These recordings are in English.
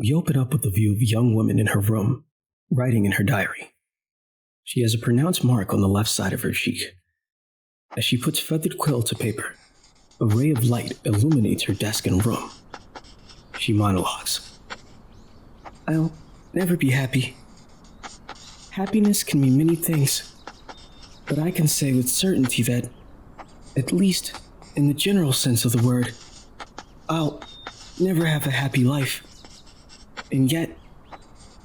We open up with the view of a young woman in her room, writing in her diary. She has a pronounced mark on the left side of her cheek. As she puts feathered quill to paper, a ray of light illuminates her desk and room. She monologues. I'll never be happy. Happiness can mean many things, but I can say with certainty that, at least in the general sense of the word, I'll never have a happy life. And yet,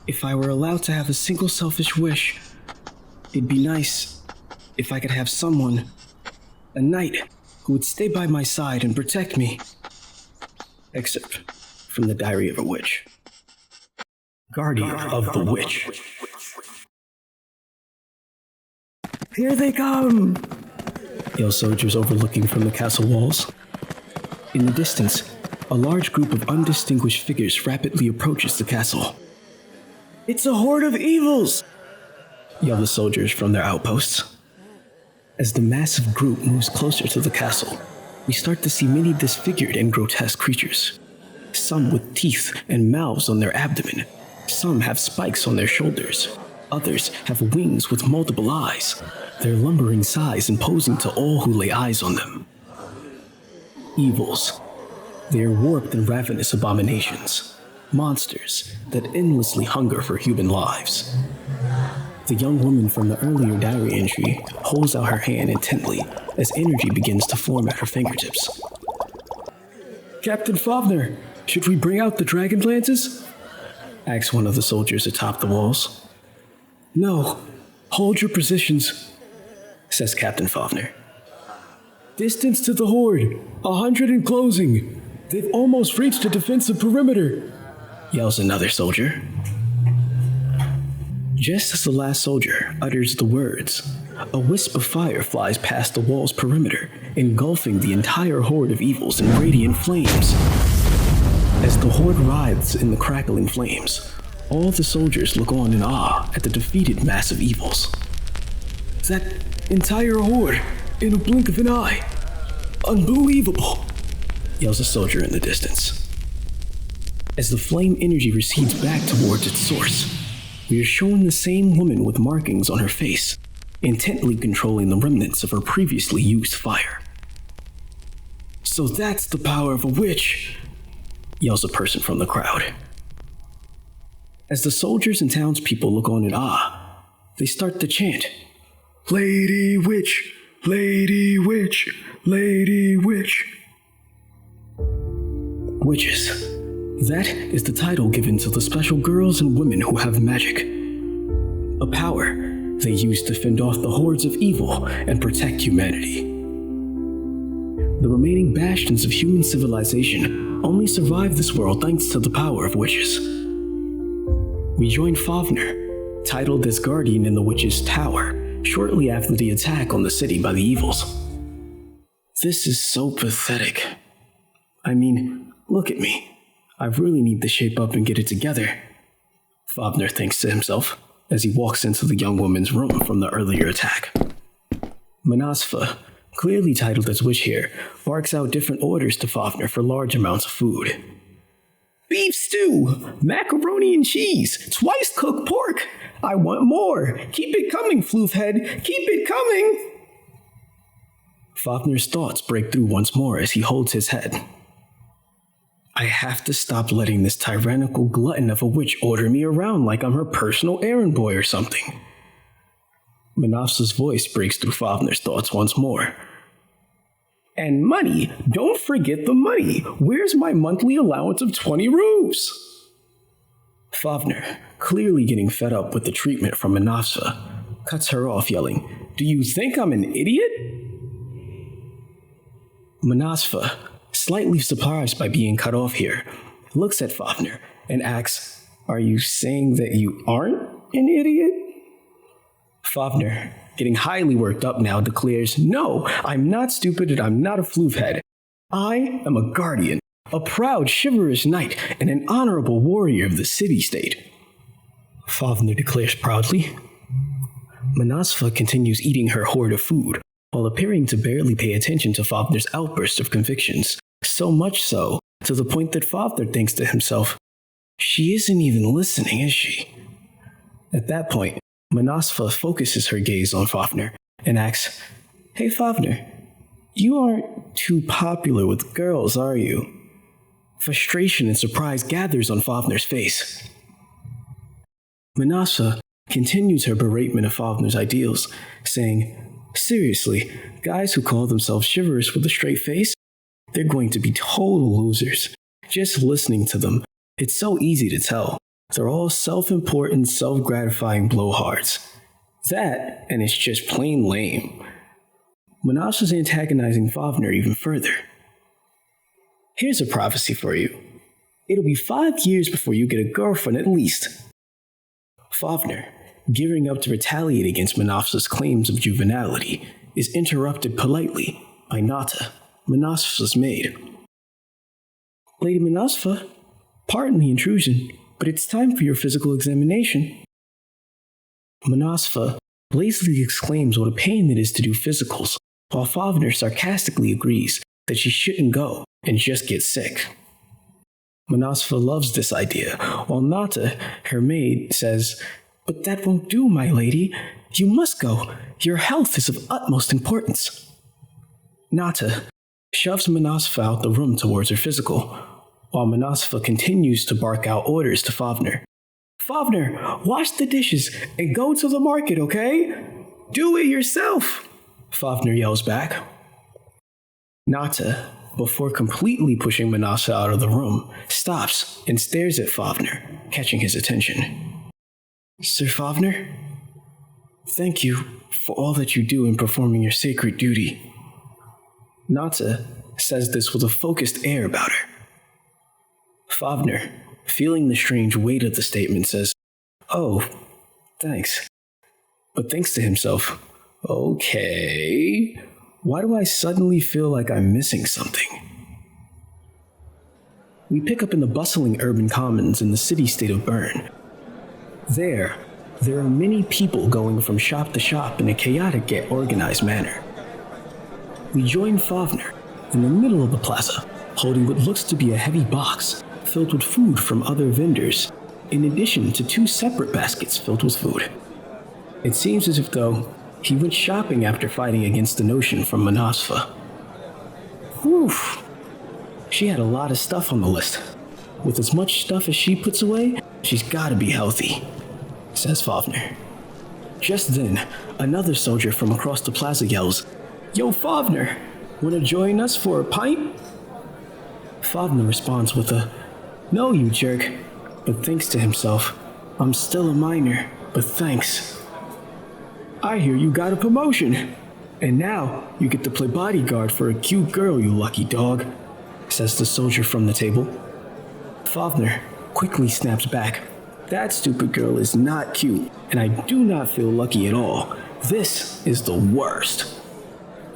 if I were allowed to have a single selfish wish, it'd be nice if I could have someone, a knight, who would stay by my side and protect me. Excerpt from the Diary of a Witch. Guardian of the Witch. Here they come! Yell soldiers overlooking from the castle walls. In the distance, a large group of undistinguished figures rapidly approaches the castle. It's a horde of evils! Yell the soldiers from their outposts. As the massive group moves closer to the castle, we start to see many disfigured and grotesque creatures. Some with teeth and mouths on their abdomen. Some have spikes on their shoulders. Others have wings with multiple eyes, their lumbering size imposing to all who lay eyes on them. Evils. They are warped and ravenous abominations, monsters that endlessly hunger for human lives. The young woman from the earlier diary entry holds out her hand intently as energy begins to form at her fingertips. Captain Favner, should we bring out the dragon lances? Asks one of the soldiers atop the walls. No, hold your positions, says Captain Favner. Distance to the horde, 100 in closing. They've almost reached a defensive perimeter, yells another soldier. Just as the last soldier utters the words, a wisp of fire flies past the wall's perimeter, engulfing the entire horde of evils in radiant flames. As the horde writhes in the crackling flames, all the soldiers look on in awe at the defeated mass of evils. That entire horde in a blink of an eye. Unbelievable, yells a soldier in the distance. As the flame energy recedes back towards its source, we are shown the same woman with markings on her face, intently controlling the remnants of her previously used fire. So that's the power of a witch, yells a person from the crowd. As the soldiers and townspeople look on in awe, they start to chant, Lady Witch, Lady Witch, Lady Witch. Witches. That is the title given to the special girls and women who have magic. A power they use to fend off the hordes of evil and protect humanity. The remaining bastions of human civilization only survive this world thanks to the power of witches. We join Favner, titled as guardian in the witch's tower, shortly after the attack on the city by the evils. This is so pathetic. I mean, look at me. I really need to shape up and get it together, Favner thinks to himself as he walks into the young woman's room from the earlier attack. Manasfa, clearly titled as witch here, barks out different orders to Favner for large amounts of food. Beef stew, macaroni and cheese, twice cooked pork. I want more. Keep it coming, Floofhead. Keep it coming. Favner's thoughts break through once more as he holds his head. I have to stop letting this tyrannical glutton of a witch order me around like I'm her personal errand boy or something. Minafsa's voice breaks through Favner's thoughts once more. And money, don't forget the money. Where's my monthly allowance of 20 roofs? Favner, clearly getting fed up with the treatment from Manasfa, cuts her off yelling, Do you think I'm an idiot? Manasfa, slightly surprised by being cut off here, looks at Favner and asks, Are you saying that you aren't an idiot? Favner, getting highly worked up now, declares, No, I'm not stupid and I'm not a floofhead. I am a guardian, a proud, chivalrous knight, and an honorable warrior of the city-state. Favner declares proudly. Manasfa continues eating her hoard of food, while appearing to barely pay attention to Favner's outburst of convictions, so much so, to the point that Favner thinks to himself, She isn't even listening, is she? At that point, Manasfa focuses her gaze on Fafner and asks, "Hey Fafner, you aren't too popular with girls, are you?" Frustration and surprise gathers on Fafner's face. Manasfa continues her beratement of Fafner's ideals, saying, "Seriously, guys who call themselves chivalrous with a straight face, they're going to be total losers. Just listening to them, it's so easy to tell. They're all self-important, self-gratifying blowhards. That, and it's just plain lame." Manasfa's antagonizing Fafner even further. "Here's a prophecy for you. It'll be 5 years before you get a girlfriend at least." Fafner, gearing up to retaliate against Manasfa's claims of juvenility, is interrupted politely by Nahta, Manasfa's maid. "Lady Manasfa, pardon the intrusion, but it's time for your physical examination." Manasfa lazily exclaims what a pain it is to do physicals, while Fafner sarcastically agrees that she shouldn't go and just get sick. Manasfa loves this idea, while Nahta, her maid, says, "But that won't do, my lady. You must go. Your health is of utmost importance." Nahta shoves Manasfa out the room towards her physical, while Manasfa continues to bark out orders to Fafner. "Fafner, wash the dishes and go to the market, okay? Do it yourself," Fafner yells back. Nahta, before completely pushing Manasfa out of the room, stops and stares at Fafner, catching his attention. "Sir Fafner, thank you for all that you do in performing your sacred duty." Nahta says this with a focused air about her. Fafner, feeling the strange weight of the statement, says, "Oh, thanks," but thinks to himself, "Okay, why do I suddenly feel like I'm missing something?" We pick up in the bustling urban commons in the city-state of Bern. There are many people going from shop to shop in a chaotic yet organized manner. We join Fafner in the middle of the plaza, holding what looks to be a heavy box filled with food from other vendors, in addition to 2 separate baskets filled with food. It seems as if, though, he went shopping after fighting against the notion from Manasfa. Whew. She had a lot of stuff on the list. With as much stuff as she puts away, she's gotta be healthy, says Fafner. Just then, another soldier from across the plaza yells, "Yo, Fafner, wanna join us for a pint?" Fafner responds with a, "No, you jerk," but thinks to himself, "I'm still a minor, but thanks." "I hear you got a promotion, and now you get to play bodyguard for a cute girl, you lucky dog," says the soldier from the table. Fafner quickly snaps back. "That stupid girl is not cute, and I do not feel lucky at all. This is the worst."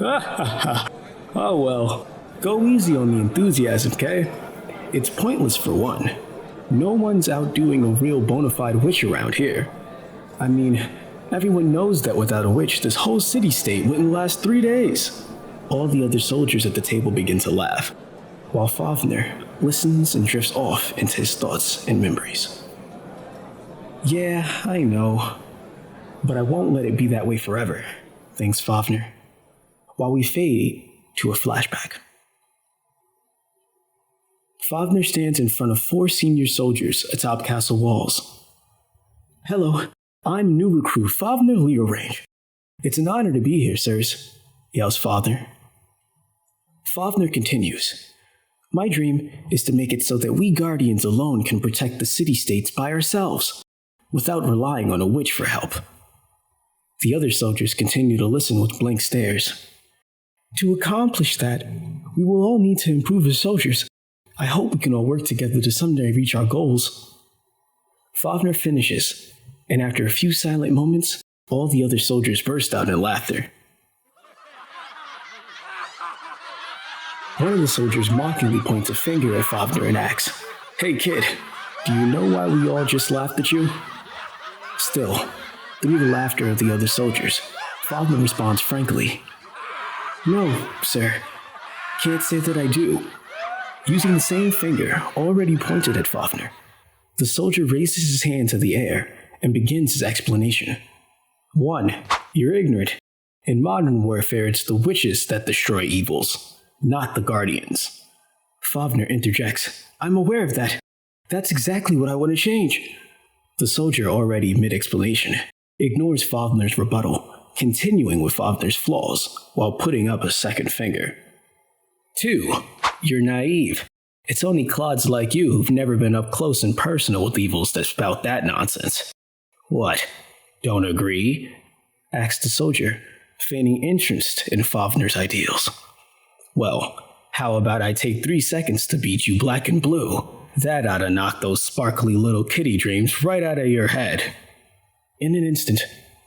Oh well, go easy on the enthusiasm, okay? It's pointless for one. No one's out doing a real bona fide witch around here. I mean, everyone knows that without a witch, this whole city-state wouldn't last 3 days. All the other soldiers at the table begin to laugh, while Fafner listens and drifts off into his thoughts and memories. "Yeah, I know, but I won't let it be that way forever," thinks Fafner, while we fade to a flashback. Fafner stands in front of 4 senior soldiers atop castle walls. "Hello, I'm new recruit Favner Leader Range. It's an honor to be here, sirs," yells Fafner. Fafner continues, "My dream is to make it so that we guardians alone can protect the city-states by ourselves, without relying on a witch for help." The other soldiers continue to listen with blank stares. "To accomplish that, we will all need to improve as soldiers. I hope we can all work together to someday reach our goals." Fafner finishes, and after a few silent moments, all the other soldiers burst out in laughter. One of the soldiers mockingly points a finger at Fafner and asks, "Hey kid, do you know why we all just laughed at you?" Still, through the laughter of the other soldiers, Fafner responds frankly, "No, sir, can't say that I do," using the same finger already pointed at Fafner. The soldier raises his hand to the air and begins his explanation. 1. You're ignorant. In modern warfare, it's the witches that destroy evils, not the guardians. Favner interjects. I'm aware of that. That's exactly what I want to change. The soldier, already mid-explanation, ignores Favner's rebuttal, continuing with Favner's flaws while putting up a second finger. 2. You're naive. It's only clods like you who've never been up close and personal with evils that spout that nonsense. What? Don't agree? Asks the soldier, feigning interest in Favner's ideals. Well, how about I take 3 seconds to beat you black and blue? That ought to knock those sparkly little kitty dreams right out of your head. In an instant,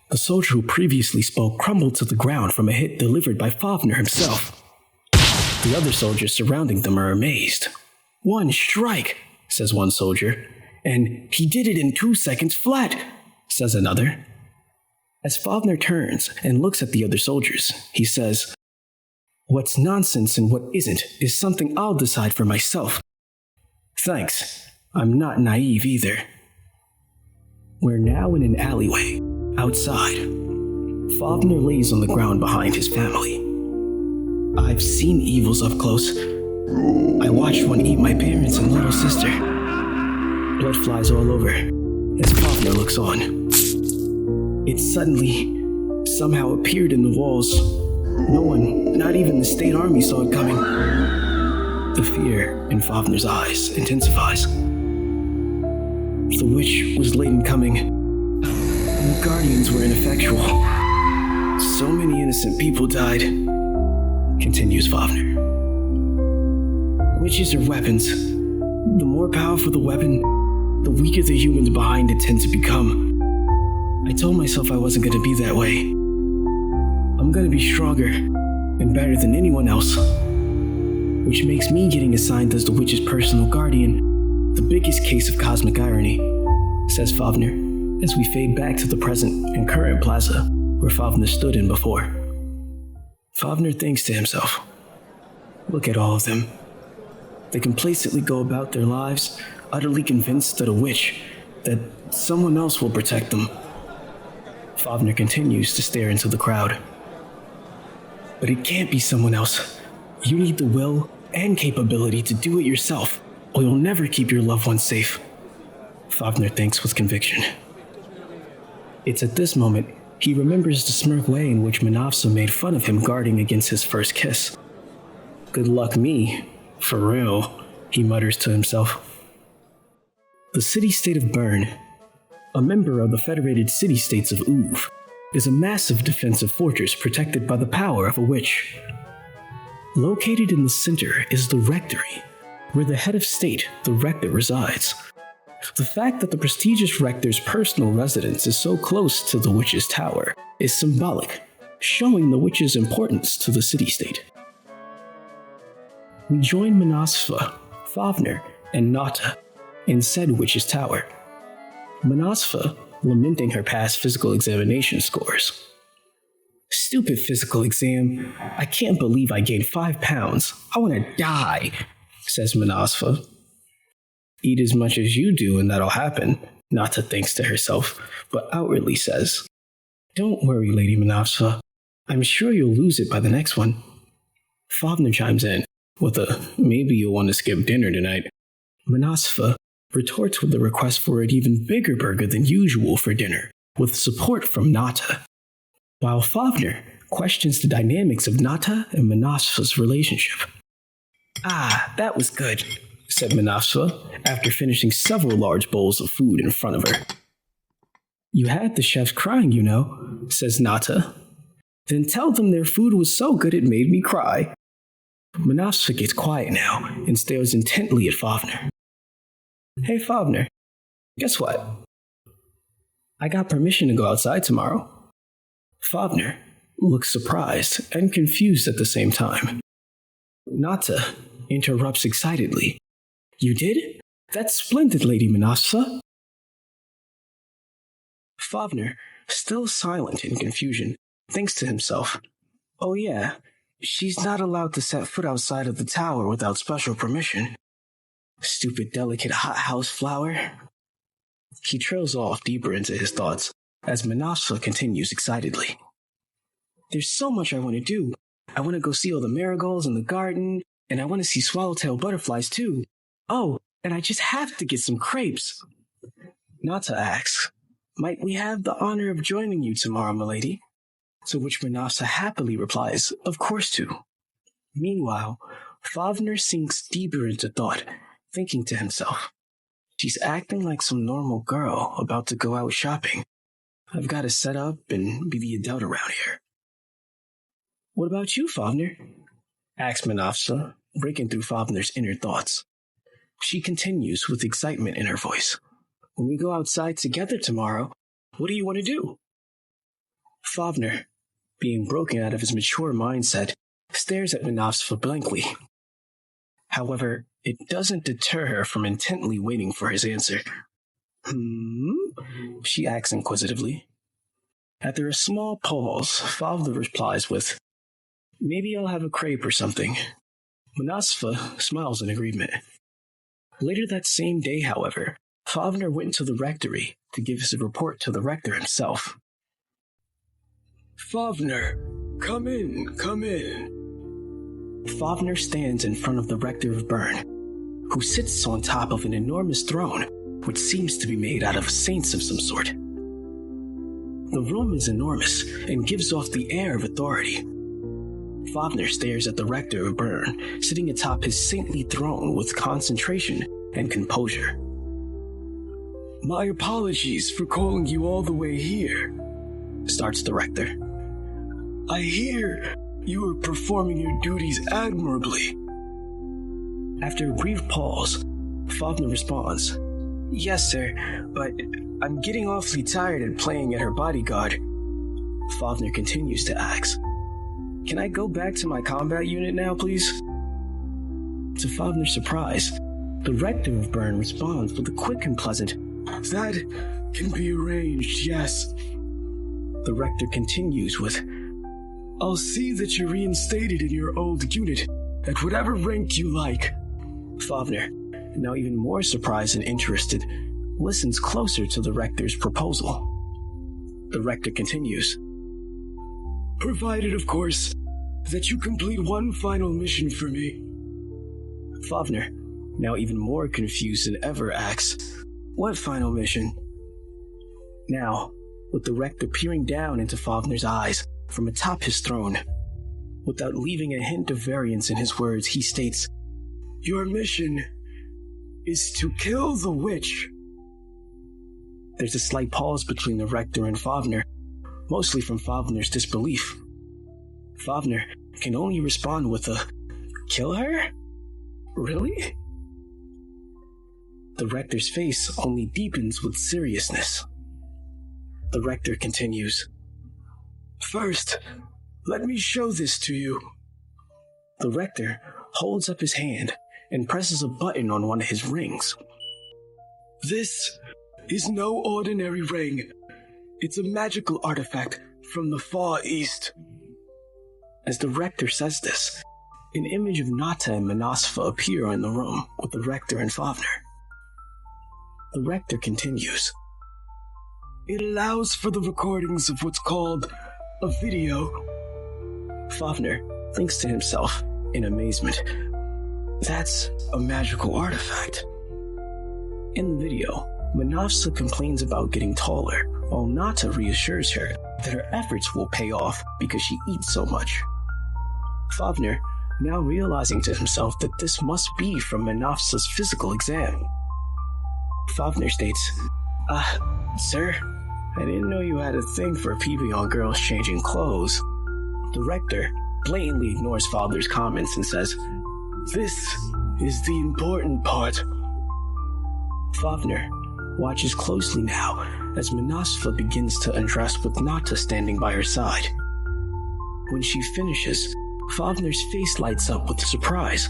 the soldier who previously spoke crumbled to the ground from a hit delivered by Favner himself. The other soldiers surrounding them are amazed. 1 strike, says one soldier, and he did it in 2 seconds flat, says another. As Favner turns and looks at the other soldiers, he says, What's nonsense and what isn't is something I'll decide for myself. Thanks, I'm not naive either. We're now in an alleyway, outside. Favner lays on the ground behind his family. I've seen evils up close. I watched one eat my parents and little sister. Blood flies all over as Favner looks on. It suddenly, somehow appeared in the walls. No one, not even the state army, saw it coming. The fear in Favner's eyes intensifies. The witch was late in coming, and the guardians were ineffectual. So many innocent people died, continues Favner. Witches are weapons. The more powerful the weapon, the weaker the humans behind it tend to become. I told myself I wasn't going to be that way. I'm going to be stronger and better than anyone else, which makes me getting assigned as the witch's personal guardian the biggest case of cosmic irony, says Favner, as we fade back to the present and current plaza where Favner stood in before. Favner thinks to himself, look at all of them. They complacently go about their lives, utterly convinced that a witch, that someone else will protect them. Favner continues to stare into the crowd. But it can't be someone else. You need the will and capability to do it yourself, or you'll never keep your loved ones safe. Favner thinks with conviction. It's at this moment he remembers the smirk way in which Manasfa made fun of him guarding against his first kiss. Good luck me, for real, he mutters to himself. The city-state of Bern, a member of the Federated City-States of Uve, is a massive defensive fortress protected by the power of a witch. Located in the center is the rectory, where the head of state, the rector, resides. The fact that the prestigious rector's personal residence is so close to the witch's tower is symbolic, showing the witch's importance to the city-state. We join Manasfa, Favner, and Nahta in said witch's tower. Manasfa lamenting her past physical examination scores. Stupid physical exam. I can't believe I gained 5 pounds. I want to die, says Manasfa. Eat as much as you do and that'll happen, Nahta thinks to herself, but outwardly says, Don't worry, Lady Manasfa. I'm sure you'll lose it by the next one. Favner chimes in with a, maybe you'll want to skip dinner tonight. Manasfa retorts with a request for an even bigger burger than usual for dinner, with support from Nahta. While Favner questions the dynamics of Nahta and Manasfa's relationship. Ah, that was good, said Manasfa after finishing several large bowls of food in front of her. You had the chefs crying, you know, says Nahta. Then tell them their food was so good it made me cry. Manasfa gets quiet now and stares intently at Favner. Hey Favner, guess what? I got permission to go outside tomorrow. Favner looks surprised and confused at the same time. Nahta interrupts excitedly. You did? That's splendid, Lady Manasfa. Favner, still silent in confusion, thinks to himself, Oh yeah, she's not allowed to set foot outside of the tower without special permission. Stupid delicate hothouse flower. He trails off deeper into his thoughts as Manasfa continues excitedly. There's so much I want to do. I want to go see all the marigolds in the garden, and I want to see swallowtail butterflies too. Oh, and I just have to get some crepes. Nahta asks, might we have the honor of joining you tomorrow, milady? To which Manasfa happily replies, of course to. Meanwhile, Favner sinks deeper into thought, thinking to himself, she's acting like some normal girl about to go out shopping. I've got to set up and be the adult around here. What about you, Favner? Asks Manasfa, breaking through Favner's inner thoughts. She continues with excitement in her voice. When we go outside together tomorrow, what do you want to do? Favner, being broken out of his mature mindset, stares at Manasfa blankly. However, it doesn't deter her from intently waiting for his answer. She asks inquisitively. After a small pause, Favner replies with, maybe I'll have a crepe or something. Manasfa smiles in agreement. Later that same day, however, Favner went to the rectory to give his report to the rector himself. Favner, come in, come in. Favner stands in front of the rector of Bern, who sits on top of an enormous throne, which seems to be made out of saints of some sort. The room is enormous and gives off the air of authority. Favner stares at the rector of Bern, sitting atop his saintly throne with concentration and composure. My apologies for calling you all the way here, starts the rector. I hear you are performing your duties admirably. After a brief pause, Favner responds, yes, sir, but I'm getting awfully tired of playing at her bodyguard. Favner continues to ask, can I go back to my combat unit now, please? To Favner's surprise, the rector of Bern responds with a quick and pleasant, that can be arranged, yes. The rector continues with, I'll see that you're reinstated in your old unit at whatever rank you like. Favner, now even more surprised and interested, listens closer to the rector's proposal. The rector continues, provided, of course, that you complete one final mission for me. Favner, now even more confused than ever, asks, what final mission? Now, with the rector peering down into Favner's eyes from atop his throne, without leaving a hint of variance in his words, he states, your mission is to kill the witch. There's a slight pause between the rector and Favner, mostly from Favner's disbelief. Favner can only respond with a, kill her? Really? The rector's face only deepens with seriousness. The rector continues, first, let me show this to you. The rector holds up his hand and presses a button on one of his rings. This is no ordinary ring. It's a magical artifact from the Far East. As the rector says this, an image of Nahta and Manasfa appear in the room with the rector and Favner. The rector continues, it allows for the recordings of what's called a video. Favner thinks to himself in amazement, that's a magical artifact. In the video, Manasfa complains about getting taller, while Nahta reassures her that her efforts will pay off because she eats so much. Favner, now realizing to himself that this must be from Manasfa's physical exam. Favner states, sir, I didn't know you had a thing for peeping on girls changing clothes. The rector blatantly ignores Favner's comments and says, this is the important part. Favner watches closely now as Manasfa begins to undress with Nahta standing by her side. When she finishes, Favner's face lights up with surprise.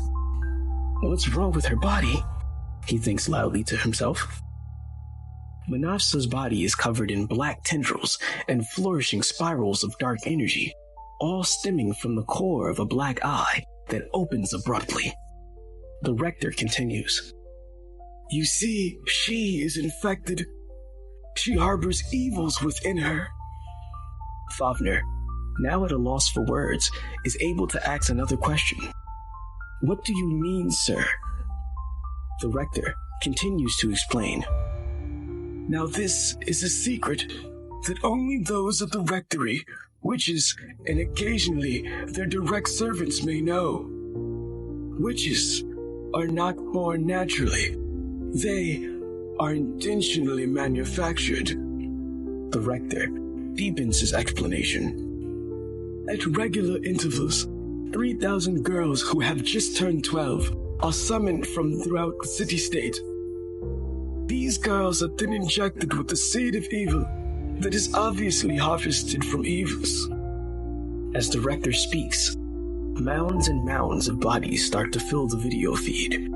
What's wrong with her body? He thinks loudly to himself. Manasfa's body is covered in black tendrils and flourishing spirals of dark energy, all stemming from the core of a black eye that opens abruptly. The rector continues, you see, she is infected She harbors evils within her. Favner, now at a loss for words, is able to ask another question. What do you mean, sir? The rector continues to explain. Now this is a secret that only those of the rectory, witches, and occasionally their direct servants may know. Witches are not born naturally. They are intentionally manufactured. The rector deepens his explanation. At regular intervals, 3,000 girls who have just turned 12 are summoned from throughout the city-state. These girls are then injected with the seed of evil that is obviously harvested from evils. As the rector speaks, mounds and mounds of bodies start to fill the video feed.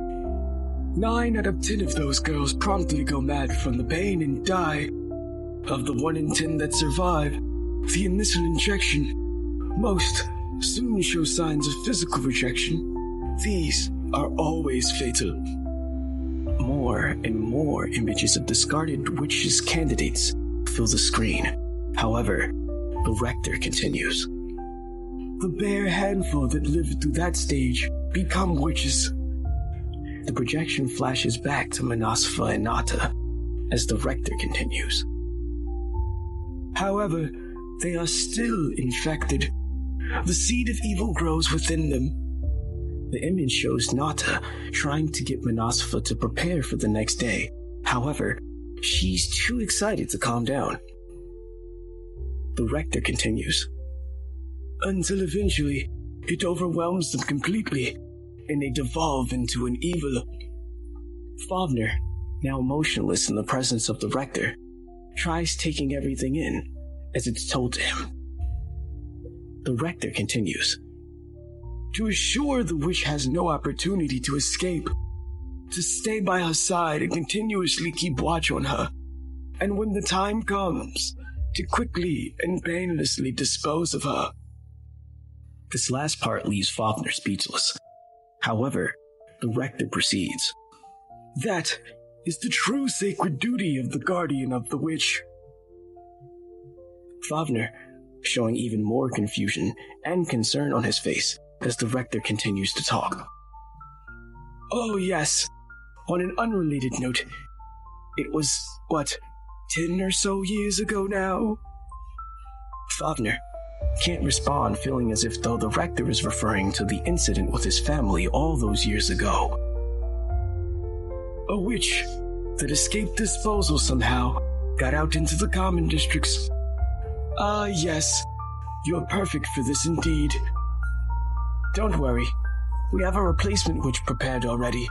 9 out of 10 of those girls promptly go mad from the pain and die. Of the 1 in 10 that survive the initial injection, most soon show signs of physical rejection. These are always fatal. More and more images of discarded witches candidates fill the screen. However, the rector continues. The bare handful that live through that stage become witches. The projection flashes back to Manasfa and Nahta as the rector continues. However, they are still infected. The seed of evil grows within them. The image shows Nahta trying to get Manasfa to prepare for the next day. However, she's too excited to calm down. The rector continues. Until eventually, it overwhelms them completely, and they devolve into an evil. Favner, now motionless in the presence of the rector, tries taking everything in as it's told to him. The rector continues. To assure the witch has no opportunity to escape, to stay by her side and continuously keep watch on her, and when the time comes, to quickly and painlessly dispose of her. This last part leaves Favner speechless. However, the rector proceeds. That is the true sacred duty of the guardian of the witch. Favner, showing even more confusion and concern on his face as the rector continues to talk. Oh yes, on an unrelated note, it was, 10 or so years ago now? Favner can't respond, feeling as if though the rector is referring to the incident with his family all those years ago. A witch that escaped disposal somehow got out into the common districts. Ah, yes, you're perfect for this indeed. Don't worry, we have a replacement witch prepared already.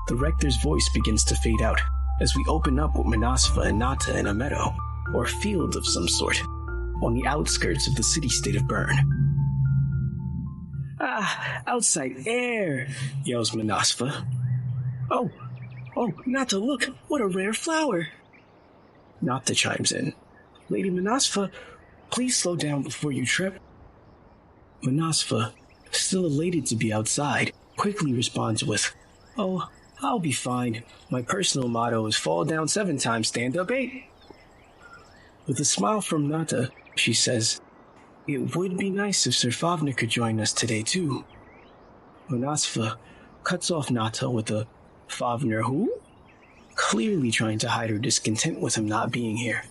The rector's voice begins to fade out as we open up with Manasfa and Nahta in a meadow, or field of some sort, on the outskirts of the city-state of Bern. Ah, outside air, yells Manasfa. Oh, Nahta, look, what a rare flower. Nahta chimes in. Lady Manasfa, please slow down before you trip. Manasfa, still elated to be outside, quickly responds with, Oh, I'll be fine. My personal motto is fall down 7 times, stand up 8. With a smile from Nahta, she says, It would be nice if Sir Favner could join us today too. Manasfa cuts off Nahta with a Favner who? Clearly trying to hide her discontent with him not being here.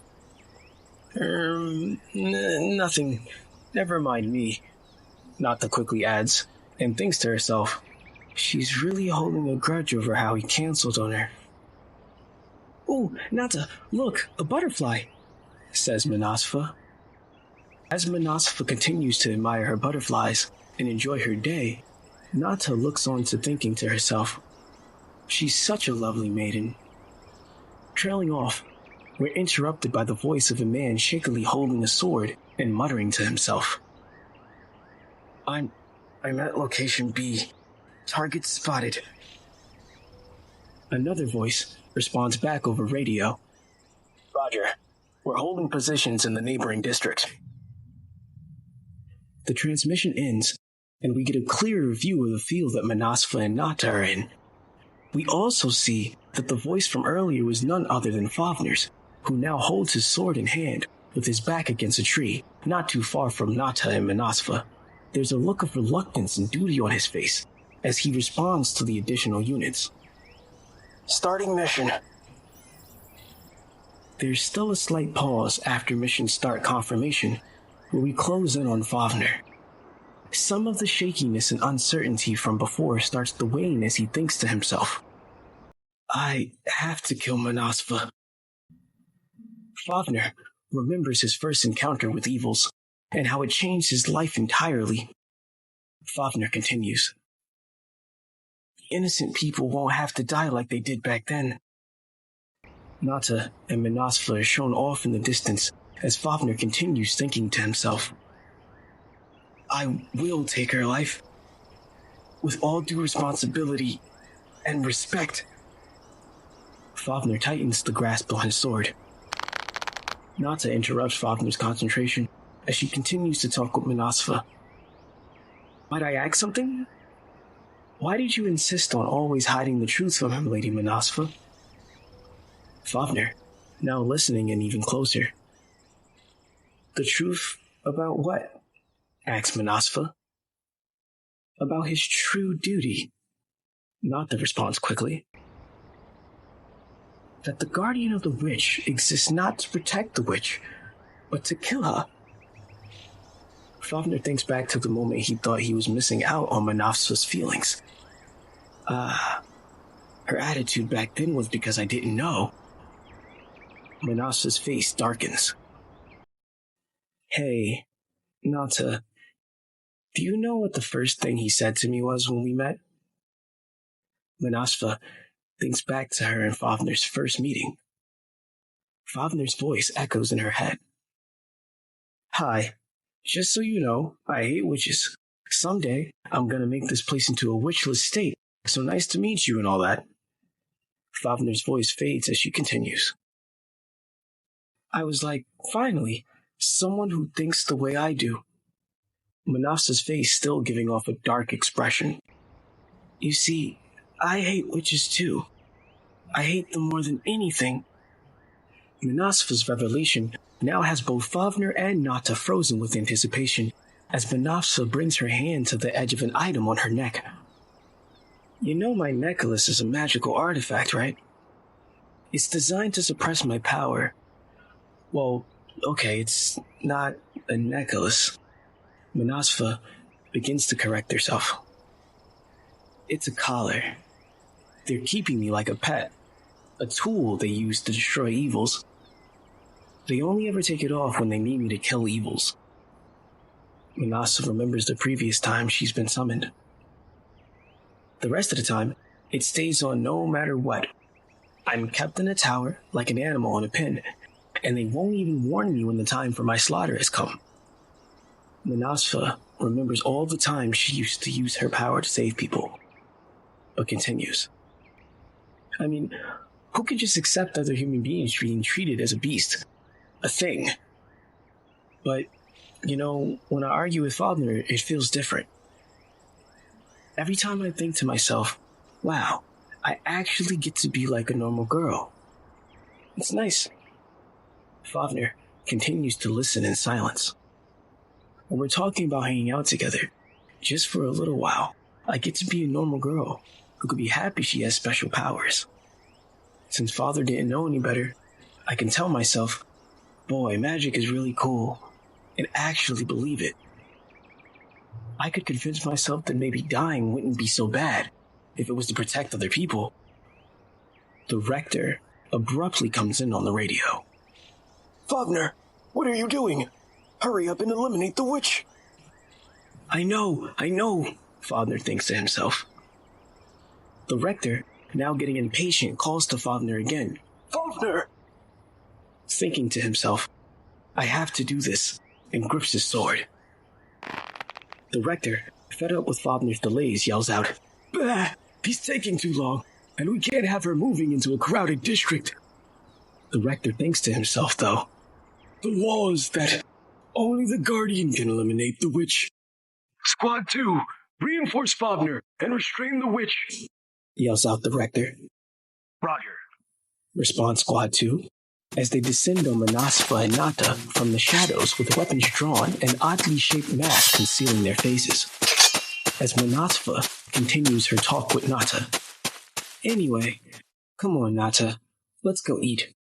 Nothing. Never mind me, Nahta quickly adds, and thinks to herself, she's really holding a grudge over how he canceled on her. Oh, Nahta, look, a butterfly, says Manasfa. As Manasfa continues to admire her butterflies and enjoy her day, Nahta looks on to thinking to herself, she's such a lovely maiden. Trailing off, we're interrupted by the voice of a man shakily holding a sword and muttering to himself. I'm at location B. Target spotted. Another voice responds back over radio. Roger. We're holding positions in the neighboring district. The transmission ends, and we get a clearer view of the field that Manasfa and Nahta are in. We also see that the voice from earlier was none other than Favner's, who now holds his sword in hand, with his back against a tree, not too far from Nahta and Manasfa. There's a look of reluctance and duty on his face, as he responds to the additional units. Starting mission. There's still a slight pause after mission start confirmation, where we close in on Favner. Some of the shakiness and uncertainty from before starts to wane as he thinks to himself, I have to kill Manasfa. Favner remembers his first encounter with evils, and how it changed his life entirely. Favner continues. Innocent people won't have to die like they did back then. Nahta and Manasfa are shown off in the distance as Favner continues thinking to himself, I will take her life, with all due responsibility and respect. Favner tightens the grasp on his sword. Nahta interrupts Favner's concentration as she continues to talk with Manasfa. Might I ask something? Why did you insist on always hiding the truth from him, Lady Manasfa? Favner, now listening in even closer. The truth about what? Asks Manasfa. About his true duty. Nahta responds quickly. That the guardian of the witch exists not to protect the witch, but to kill her. Favner thinks back to the moment he thought he was missing out on Manasfa's feelings. Her attitude back then was because I didn't know. Manasfa's face darkens. Hey, Nahta, do you know what the first thing he said to me was when we met? Manasfa thinks back to her and Favner's first meeting. Favner's voice echoes in her head. Hi, just so you know, I hate witches. Someday, I'm gonna make this place into a witchless state, so nice to meet you and all that. Favner's voice fades as she continues. I was like, finally, someone who thinks the way I do. Minafsa's face still giving off a dark expression. You see, I hate witches too. I hate them more than anything. Manasfa's revelation now has both Favner and Nahta frozen with anticipation, as Manasfa brings her hand to the edge of an item on her neck. You know my necklace is a magical artifact, right? It's designed to suppress my power. Well, okay, it's not a necklace. Manasfa begins to correct herself. It's a collar. They're keeping me like a pet, a tool they use to destroy evils. They only ever take it off when they need me to kill evils. Manasfa remembers the previous time she's been summoned. The rest of the time, it stays on no matter what. I'm kept in a tower like an animal on a pin, and they won't even warn me when the time for my slaughter has come. Manasfa remembers all the times she used to use her power to save people, but continues. I mean, who could just accept other human beings being treated as a beast? A thing? But, you know, when I argue with Favner, it feels different. Every time I think to myself, wow, I actually get to be like a normal girl. It's nice. Favner continues to listen in silence. When we're talking about hanging out together, just for a little while, I get to be a normal girl who could be happy she has special powers. Since Father didn't know any better, I can tell myself, boy, magic is really cool, and actually believe it. I could convince myself that maybe dying wouldn't be so bad if it was to protect other people. The rector abruptly comes in on the radio. Favner, what are you doing? Hurry up and eliminate the witch. I know, Favner thinks to himself. The rector, now getting impatient, calls to Favner again. Favner! Thinking to himself, I have to do this, and grips his sword. The rector, fed up with Favner's delays, yells out, Bah! He's taking too long, and we can't have her moving into a crowded district. The rector thinks to himself, though, the law is that only the guardian can eliminate the witch. Squad 2, reinforce Favner and restrain the witch, yells out the rector. Roger, responds Squad 2, as they descend on Manasfa and Nahta from the shadows with weapons drawn and oddly shaped masks concealing their faces. As Manasfa continues her talk with Nahta. Anyway, come on, Nahta, let's go eat.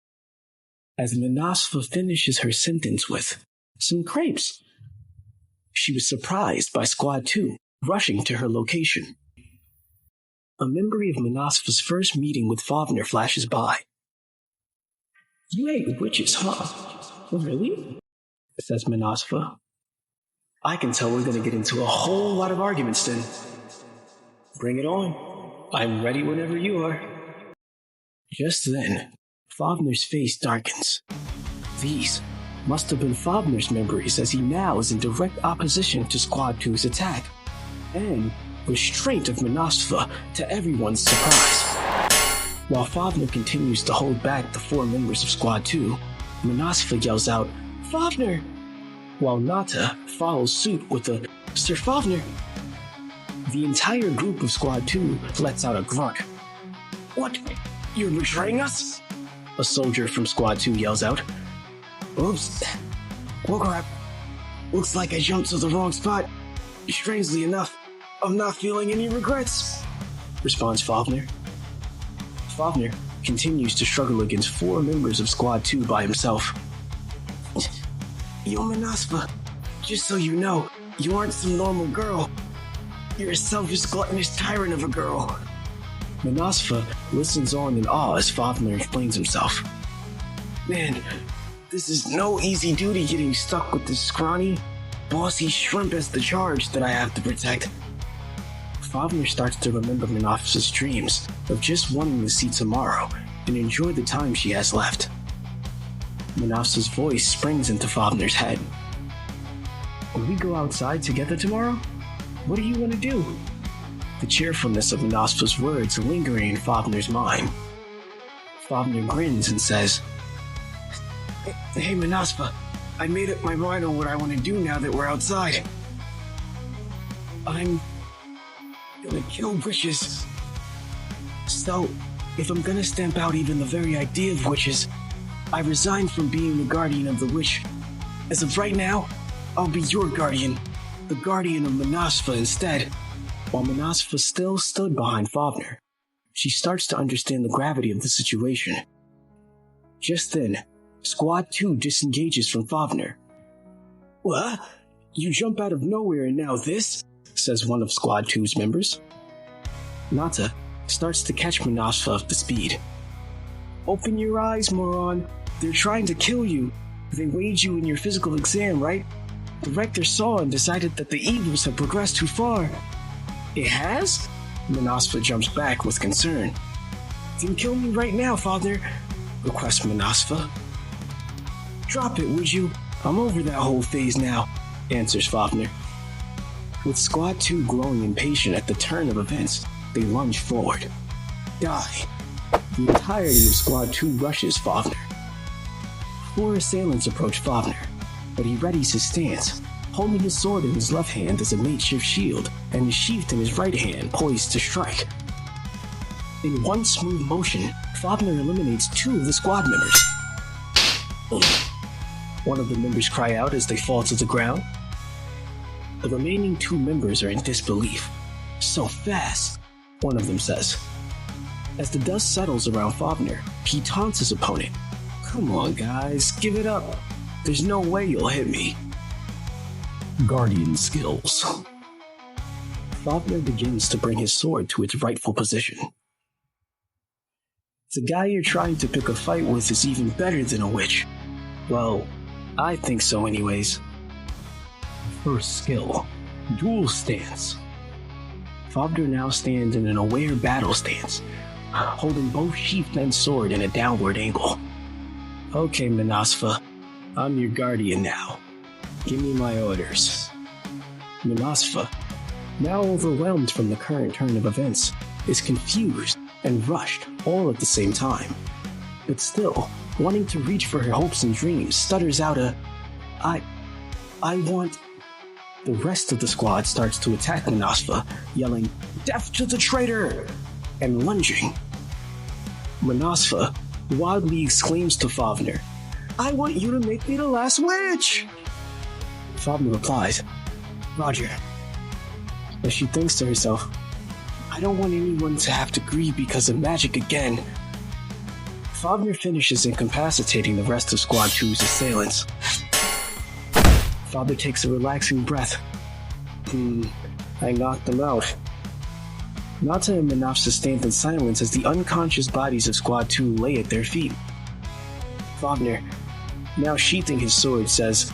As Manasfa finishes her sentence with, some crepes. She was surprised by Squad 2 rushing to her location. A memory of Manasfa's first meeting with Favner flashes by. You hate witches, huh? Really? Says Manasfa. I can tell we're going to get into a whole lot of arguments then. Bring it on. I'm ready whenever you are. Just then, Favner's face darkens. These must have been Favner's memories, as he now is in direct opposition to Squad 2's attack, and restraint of Manasfa to everyone's surprise. While Favner continues to hold back the 4 members of Squad 2, Manasfa yells out, Favner! While Nahta follows suit with a Sir Favner. The entire group of Squad 2 lets out a grunt. What? You're betraying us? A soldier from Squad 2 yells out. Oops. Oh crap. Looks like I jumped to the wrong spot. Strangely enough, I'm not feeling any regrets, responds Favner. Favner continues to struggle against 4 members of Squad 2 by himself. Yo, Manasfa, just so you know, you aren't some normal girl. You're a selfish, gluttonous tyrant of a girl. Manasfa listens on in awe as Favner explains himself. Man, this is no easy duty getting stuck with this scrawny, bossy shrimp as the charge that I have to protect. Favner starts to remember Manasfa's dreams of just wanting to see tomorrow and enjoy the time she has left. Manasfa's voice springs into Favner's head. Will we go outside together tomorrow? What do you want to do? The cheerfulness of Manasfa's words lingering in Favner's mind. Favner grins and says, Hey Manasfa, I made up my mind on what I want to do now that we're outside. I'm gonna kill witches. So, if I'm gonna stamp out even the very idea of witches, I resign from being the guardian of the witch. As of right now, I'll be your guardian, the guardian of Manasfa instead. While Manasfa still stood behind Favner, she starts to understand the gravity of the situation. Just then, Squad 2 disengages from Favner. What? You jump out of nowhere and now this? Says one of Squad 2's members. Nahta starts to catch Manasfa up to speed. Open your eyes, moron. They're trying to kill you. They weighed you in your physical exam, right? The rector saw and decided that the evils have progressed too far. It has? Manasfa jumps back with concern. Then kill me right now, Father, requests Manasfa. Drop it, would you? I'm over that whole phase now, answers Favner. With Squad 2 growing impatient at the turn of events, they lunge forward. Die. The entirety of Squad 2 rushes Favner. 4 assailants approach Favner, but he readies his stance, holding his sword in his left hand as a makeshift shield and is sheathed in his right hand, poised to strike. In one smooth motion, Favner eliminates 2 of the squad members. One of the members cry out as they fall to the ground. The remaining 2 members are in disbelief. So fast, one of them says. As the dust settles around Favner, he taunts his opponent. Come on, guys, give it up. There's no way you'll hit me. Guardian skills. Favner begins to bring his sword to its rightful position. The guy you're trying to pick a fight with is even better than a witch. Well, I think so anyways. First skill, dual stance. Favner now stands in an aware battle stance, holding both sheath and sword in a downward angle. Okay, Manasfa, I'm your guardian now. Give me my orders. Manasfa, now overwhelmed from the current turn of events, is confused and rushed all at the same time. But still, wanting to reach for her hopes and dreams, stutters out I want... The rest of the squad starts to attack Manasfa, yelling, Death to the traitor! And lunging. Manasfa wildly exclaims to Favner, "I want you to make me the last witch!" Favner replies, "Roger." But she thinks to herself, "I don't want anyone to have to grieve because of magic again." Favner finishes incapacitating the rest of Squad 2's assailants. Favner takes a relaxing breath. I knocked them out. Nahta and minafsa stand in silence as the unconscious bodies of Squad 2 lay at their feet. Favner, now sheathing his sword, says,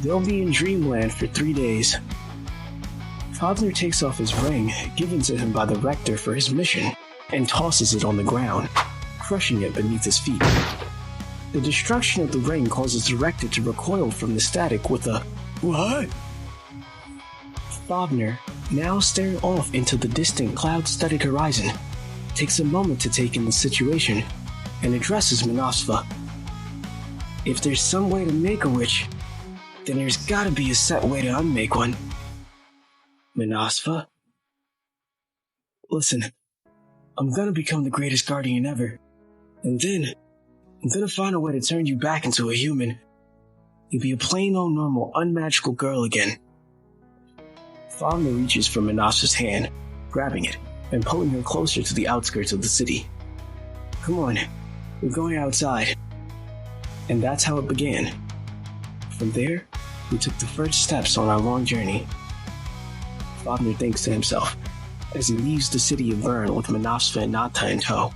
"They'll be in Dreamland for 3 days." Favner takes off his ring, given to him by the Rector for his mission, and tosses it on the ground, crushing it beneath his feet. The destruction of the ring causes the Rector to recoil from the static with a "What?" Favner, now staring off into the distant cloud-studded horizon, takes a moment to take in the situation and addresses Manasfa. "If there's some way to make a witch, then there's gotta be a set way to unmake one. Manasfa? Listen, I'm gonna become the greatest guardian ever, and then I'm gonna find a way to turn you back into a human. You'll be a plain old normal, unmagical girl again." Favner reaches for Manasfa's hand, grabbing it and pulling her closer to the outskirts of the city. "Come on, we're going outside." And that's how it began. From there, we took the first steps on our long journey. Favner thinks to himself as he leaves the city of Vern with Manasfa and Nahta in tow.